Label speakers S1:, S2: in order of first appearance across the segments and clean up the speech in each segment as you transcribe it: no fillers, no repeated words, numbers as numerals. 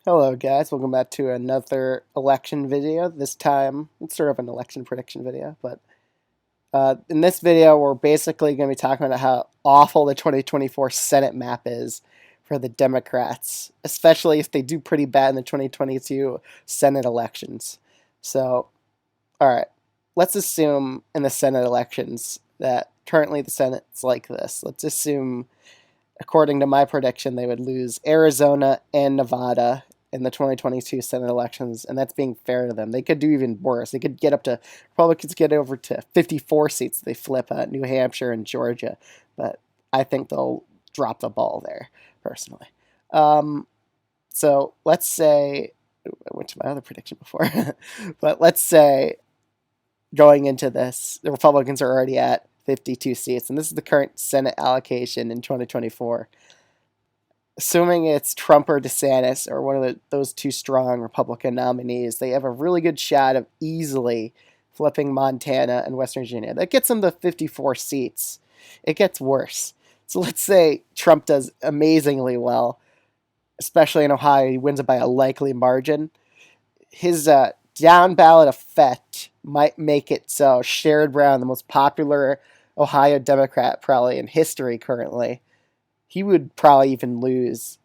S1: Hello guys, welcome back to another election video. This time, it's sort of an election prediction video, but in this video we're basically going to be talking about how awful the 2024 Senate map is for the Democrats, especially if they do pretty bad in the 2022 Senate elections. So, alright, let's assume in the Senate elections that currently the Senate's like this. Let's assume, according to my prediction, they would lose Arizona and Nevada in the 2022 Senate elections, and that's being fair to them. They could do even worse. They could get up to Republicans get over to 54 seats. They flip New Hampshire and Georgia, but I think they'll drop the ball there personally. Um, so let's say I went to my other prediction before, but let's say going into this, the Republicans are already at 52 seats, and this is the current Senate allocation in 2024. Assuming it's Trump or DeSantis or one of those two strong Republican nominees, they have a really good shot of easily flipping Montana and West Virginia. That gets them to 54 seats. It gets worse. So let's say Trump does amazingly well, especially in Ohio. He wins it by a likely margin. His down ballot effect might make it so Sherrod Brown, the most popular Ohio Democrat probably in history currently, he would probably even lose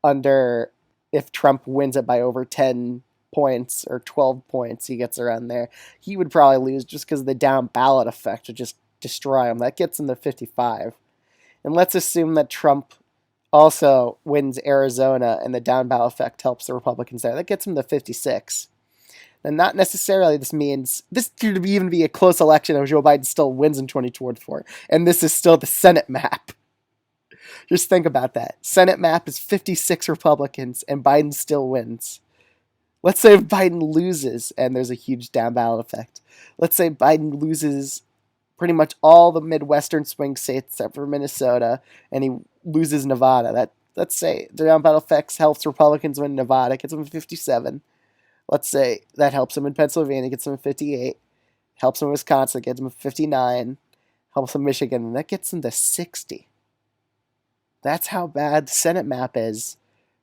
S1: under if Trump wins it by over 10 points or 12 points, he gets around there. He would probably lose just because of the down ballot effect would just destroy him. That gets him to 55. And let's assume that Trump also wins Arizona and the down ballot effect helps the Republicans there. That gets him to 56. And not necessarily this means this could even be a close election if Joe Biden still wins in 2024. And this is still the Senate map. Just think about that. Senate map is 56 Republicans and Biden still wins. Let's say Biden loses and there's a huge down ballot effect. Let's say Biden loses pretty much all the Midwestern swing states except for Minnesota and he loses Nevada. Let's say the down ballot effects helps Republicans win Nevada, gets them 57. Let's say that helps them in Pennsylvania, gets them 58. Helps them in Wisconsin, gets them 59. Helps them in Michigan, and that gets them to 60. That's how bad the Senate map is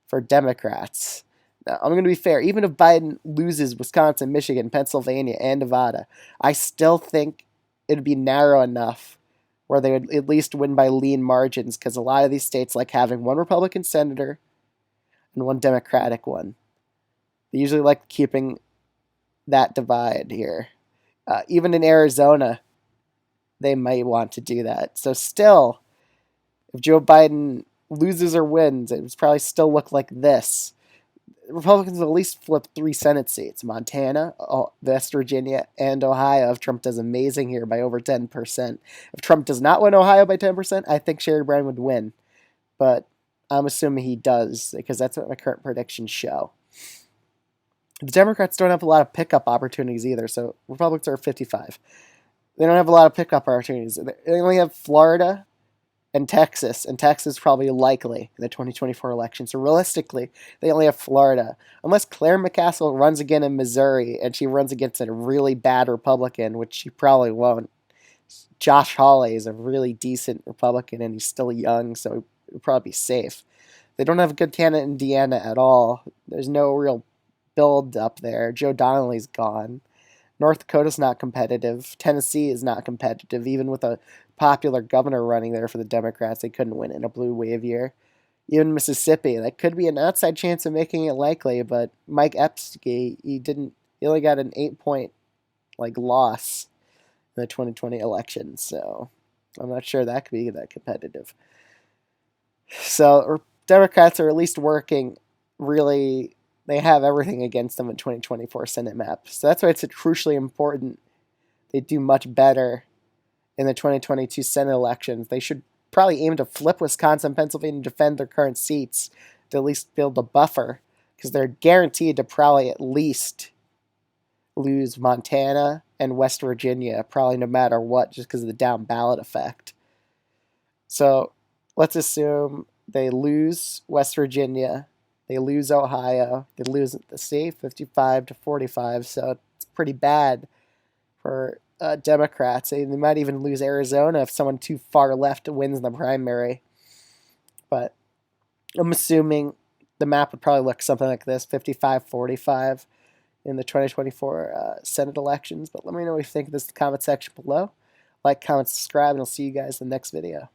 S1: for Democrats. Now, I'm going to be fair. Even if Biden loses Wisconsin, Michigan, Pennsylvania, and Nevada, I still think it'd be narrow enough where they would at least win by lean margins because a lot of these states like having one Republican senator and one Democratic one. They usually like keeping that divide here. Even in Arizona, they might want to do that. So still, if Joe Biden loses or wins, it would probably still look like this. Republicans will at least flip 3 Senate seats: Montana, West Virginia, and Ohio. If Trump does amazing here by over 10%. If Trump does not win Ohio by 10%, I think Sherrod Brown would win. But I'm assuming he does because that's what my current predictions show. The Democrats don't have a lot of pickup opportunities either, so Republicans are 55. They don't have a lot of pickup opportunities. They only have Florida and Texas probably likely in the 2024 election. So realistically, they only have Florida. Unless Claire McCaskill runs again in Missouri and she runs against a really bad Republican, which she probably won't. Josh Hawley is a really decent Republican and he's still young, so he'll probably be safe. They don't have a good candidate in Indiana at all. There's no real build up there. Joe Donnelly's gone. North Dakota's not competitive. Tennessee is not competitive. Even with a popular governor running there for the Democrats, they couldn't win in a blue wave year. Even Mississippi, that could be an outside chance of making it likely, but Mike Epps, he only got an 8-point loss in the 2020 election, so I'm not sure that could be that competitive. So Democrats are at least working really. They have everything against them in 2024 Senate map. So that's why it's crucially important they do much better in the 2022 Senate elections. They should probably aim to flip Wisconsin, Pennsylvania, and defend their current seats to at least build a buffer because they're guaranteed to probably at least lose Montana and West Virginia, probably no matter what, just because of the down ballot effect. So let's assume they lose West Virginia, they lose Ohio, they lose the state 55 to 45, so it's pretty bad for Democrats. They might even lose Arizona if someone too far left wins the primary. But I'm assuming the map would probably look something like this, 55-45 in the 2024 Senate elections. But let me know what you think of this in the comment section below. Like, comment, subscribe, and I'll see you guys in the next video.